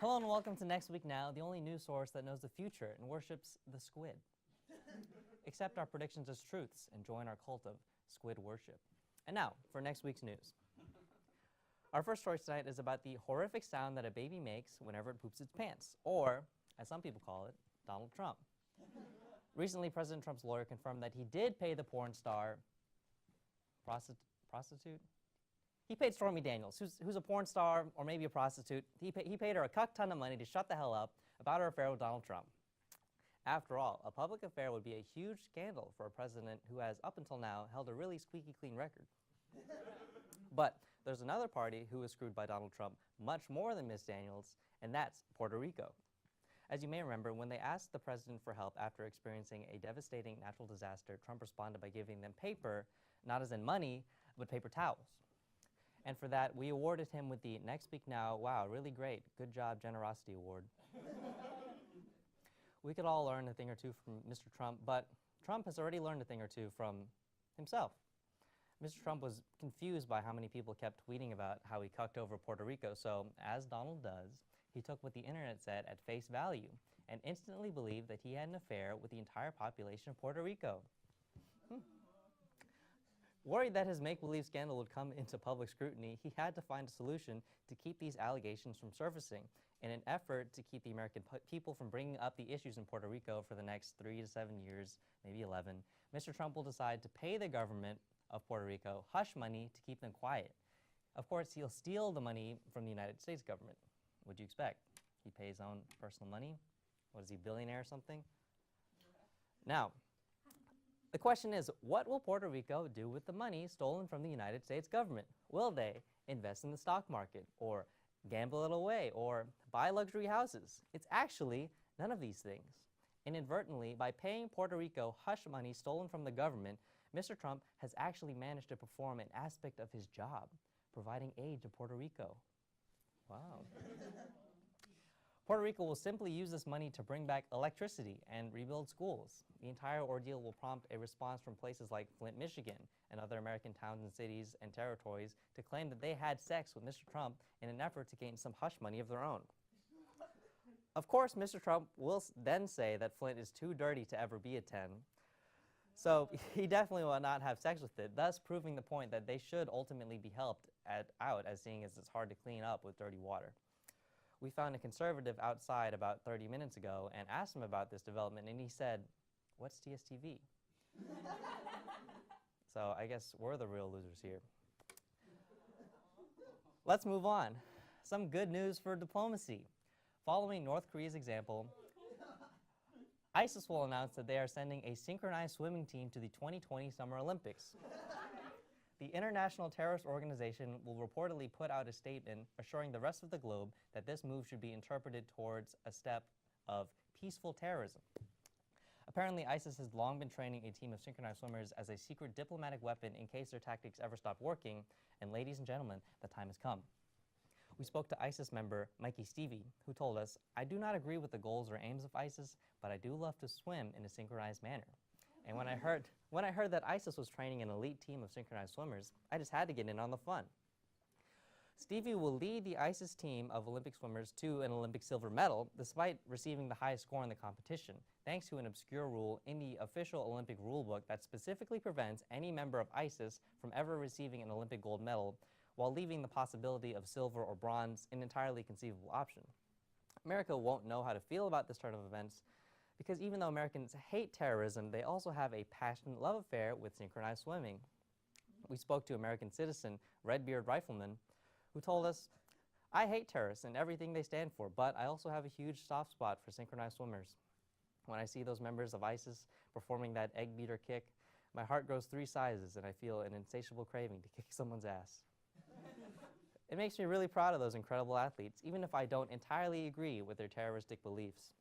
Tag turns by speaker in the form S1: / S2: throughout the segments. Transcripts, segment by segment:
S1: Hello and welcome to Next Week Now, the only news source that knows the future and worships the squid. Accept our predictions as truths and join our cult of squid worship. And now, for next week's news. Our first story tonight is about the horrific sound that a baby makes whenever it poops its pants, or, as some people call it, Donald Trump. Recently, President Trump's lawyer confirmed that he did pay the porn star prostitute? He paid Stormy Daniels, who's a porn star or maybe a prostitute. He paid her a cuck ton of money to shut the hell up about her affair with Donald Trump. After all, a public affair would be a huge scandal for a president who has, up until now, held a really squeaky clean record. But there's another party who was screwed by Donald Trump much more than Ms. Daniels, and that's Puerto Rico. As you may remember, when they asked the president for help after experiencing a devastating natural disaster, Trump responded by giving them paper, not as in money, but paper towels. And for that, we awarded him with the Next Week Now, wow, really great, good job, generosity award. We could all learn a thing or two from Mr. Trump, but Trump has already learned a thing or two from himself. Mr. Trump was confused by how many people kept tweeting about how he cucked over Puerto Rico, so as Donald does, he took what the internet said at face value and instantly believed that he had an affair with the entire population of Puerto Rico. Worried that his make-believe scandal would come into public scrutiny, he had to find a solution to keep these allegations from surfacing in an effort to keep the American people from bringing up the issues in Puerto Rico for the next 3 to 7 years, maybe 11. Mr. Trump will decide to pay the government of Puerto Rico hush money to keep them quiet. Of course, he'll steal the money from the United States government. What'd you expect? He'd pay his own personal money? What is he, billionaire or something? Now, the question is, what will Puerto Rico do with the money stolen from the United States government? Will they invest in the stock market, or gamble it away, or buy luxury houses? It's actually none of these things. Inadvertently, by paying Puerto Rico hush money stolen from the government, Mr. Trump has actually managed to perform an aspect of his job, providing aid to Puerto Rico. Wow. Puerto Rico will simply use this money to bring back electricity and rebuild schools. The entire ordeal will prompt a response from places like Flint, Michigan, and other American towns and cities and territories to claim that they had sex with Mr. Trump in an effort to gain some hush money of their own. Of course, Mr. Trump will then say that Flint is too dirty to ever be a 10. So he definitely will not have sex with it, thus proving the point that they should ultimately be helped out, as seeing as it's hard to clean up with dirty water. We found a conservative outside about 30 minutes ago and asked him about this development, and he said, "What's TSTV?" So I guess we're the real losers here. Let's move on. Some good news for diplomacy. Following North Korea's example, ISIS will announce that they are sending a synchronized swimming team to the 2020 Summer Olympics. The International Terrorist Organization will reportedly put out a statement assuring the rest of the globe that this move should be interpreted towards a step of peaceful terrorism. Apparently, ISIS has long been training a team of synchronized swimmers as a secret diplomatic weapon in case their tactics ever stop working, and ladies and gentlemen, the time has come. We spoke to ISIS member Mikey Stevie, who told us, "I do not agree with the goals or aims of ISIS, but I do love to swim in a synchronized manner. And when I heard that ISIS was training an elite team of synchronized swimmers, I just had to get in on the fun." Stevie will lead the ISIS team of Olympic swimmers to an Olympic silver medal, despite receiving the highest score in the competition, thanks to an obscure rule in the official Olympic rulebook that specifically prevents any member of ISIS from ever receiving an Olympic gold medal, while leaving the possibility of silver or bronze an entirely conceivable option. America won't know how to feel about this turn of events, because even though Americans hate terrorism, they also have a passionate love affair with synchronized swimming. We spoke to American citizen Redbeard Rifleman, who told us, "I hate terrorists and everything they stand for, but I also have a huge soft spot for synchronized swimmers. When I see those members of ISIS performing that egg beater kick, my heart grows 3 sizes and I feel an insatiable craving to kick someone's ass." It makes me really proud of those incredible athletes, even if I don't entirely agree with their terroristic beliefs.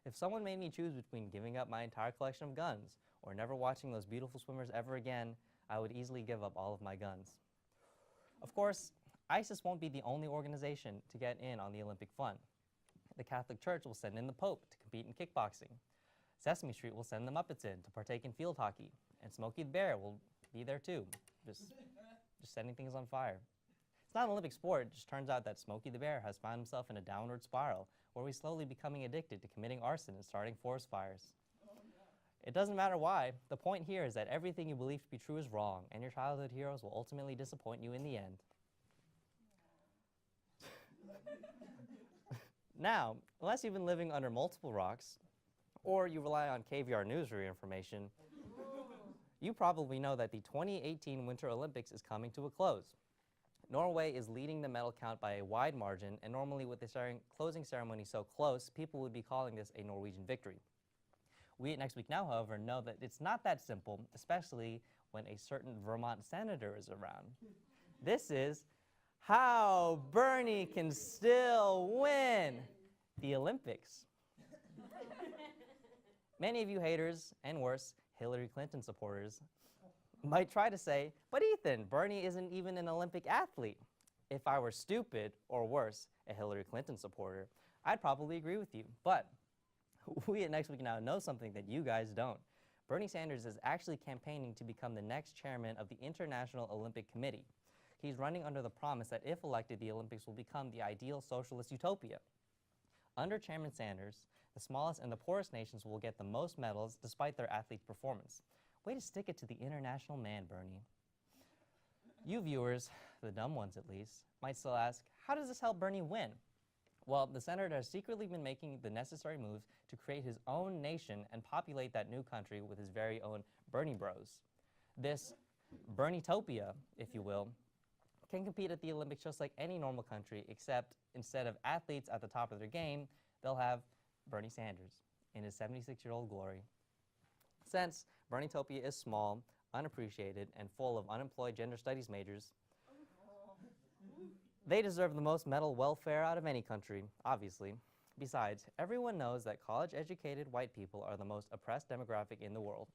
S1: If someone made me choose between giving up my entire collection of guns or never watching those beautiful swimmers ever again, I would easily give up all of my guns. Of course, ISIS won't be the only organization to get in on the Olympic fun. The Catholic Church will send in the Pope to compete in kickboxing. Sesame Street will send the Muppets in to partake in field hockey. And Smokey the Bear will be there too, just setting things on fire. It's not an Olympic sport. It just turns out that Smokey the Bear has found himself in a downward spiral where he's slowly becoming addicted to committing arson and starting forest fires. It doesn't matter why. The point here is that everything you believe to be true is wrong, and your childhood heroes will ultimately disappoint you in the end. Now, unless you've been living under multiple rocks, or you rely on KVR News for your information, you probably know that the 2018 Winter Olympics is coming to a close. Norway is leading the medal count by a wide margin, and normally with the closing ceremony so close, people would be calling this a Norwegian victory. We at Next Week Now, however, know that it's not that simple, especially when a certain Vermont senator is around. This is how Bernie can still win the Olympics. Many of you haters, and worse, Hillary Clinton supporters, might try to say, but Ethan, Bernie isn't even an Olympic athlete. If I were stupid, or worse, a Hillary Clinton supporter, I'd probably agree with you. But we at Next Week Now know something that you guys don't. Bernie Sanders is actually campaigning to become the next chairman of the International Olympic Committee. He's running under the promise that if elected, the Olympics will become the ideal socialist utopia. Under Chairman Sanders, the smallest and the poorest nations will get the most medals despite their athletes' performance. Way to stick it to the international man, Bernie. You viewers, the dumb ones at least, might still ask, how does this help Bernie win? Well, the senator has secretly been making the necessary moves to create his own nation and populate that new country with his very own Bernie bros. This Bernietopia, if you will, can compete at the Olympics just like any normal country, except instead of athletes at the top of their game, they'll have Bernie Sanders in his 76-year-old glory. Since Bernietopia is small, unappreciated, and full of unemployed gender studies majors, they deserve the most medal welfare out of any country, obviously. Besides, everyone knows that college-educated white people are the most oppressed demographic in the world.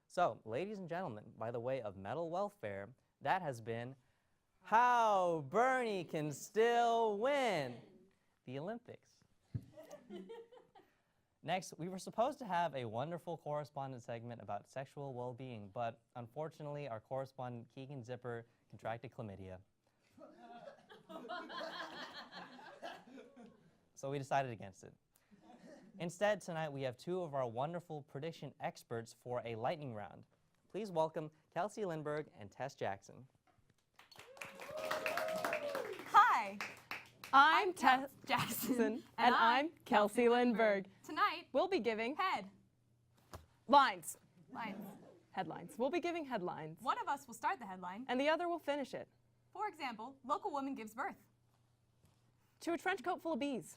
S1: So, ladies and gentlemen, by the way of medal welfare, that has been how Bernie can still win the Olympics. Next, we were supposed to have a wonderful correspondent segment about sexual well-being, but unfortunately, our correspondent Keegan Zipper contracted chlamydia. So we decided against it. Instead, tonight we have two of our wonderful prediction experts for a lightning round. Please welcome Kelsey Lindberg and Tess Jackson.
S2: Hi,
S3: I'm
S2: Tess
S3: Tess
S2: Jackson,
S3: and I'm Kelsey Lindberg.
S2: Tonight,
S3: We'll be giving
S2: lines.
S3: headlines. We'll be giving headlines,
S2: One of us will start the headline.
S3: and the other will finish it.
S2: For example, local woman gives birth.
S3: To a trench coat full of bees.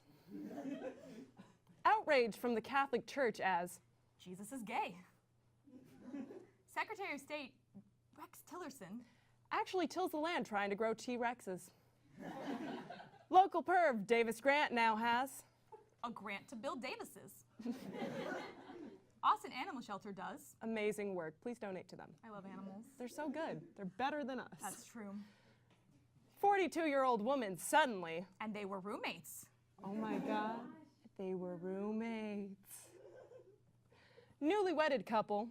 S3: Outrage from the Catholic Church as
S2: Jesus is gay. Secretary of State Rex Tillerson
S3: actually tills the land trying to grow T-Rexes. Local perv Davis Grant now has
S2: a grant to build Davises. Austin Animal Shelter does.
S3: amazing work. Please donate to them.
S2: I love animals.
S3: They're so good. They're better than us.
S2: That's true.
S3: 42-year-old woman suddenly,
S2: And they were roommates.
S3: oh my God, they were roommates. Newly wedded couple,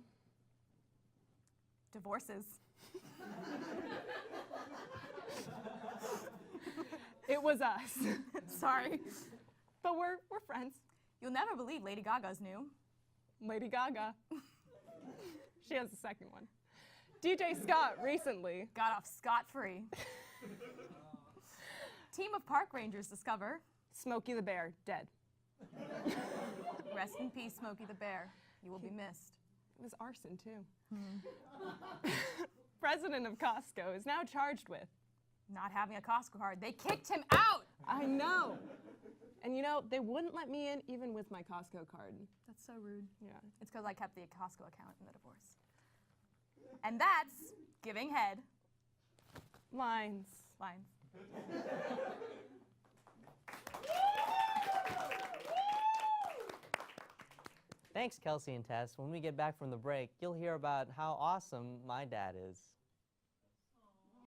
S2: Divorces.
S3: it was us.
S2: Sorry.
S3: But we're friends.
S2: You'll never believe Lady Gaga's new.
S3: Lady Gaga. She has the second one. DJ Scott recently.
S2: Got off scot-free. Team of park rangers discover.
S3: Smokey the Bear, dead.
S2: Rest in peace, Smokey the Bear. You will be missed.
S3: It was arson, too. President of Costco is now charged with.
S2: Not having a Costco card. They kicked him out!
S3: I know. And you know, they wouldn't let me in even with my Costco card.
S2: That's so rude.
S3: Yeah.
S2: It's because I kept the Costco account in the divorce. And that's giving head
S3: Lines.
S2: lines.
S1: Thanks, Kelsey and Tess. When we get back from the break, you'll hear about how awesome my dad is.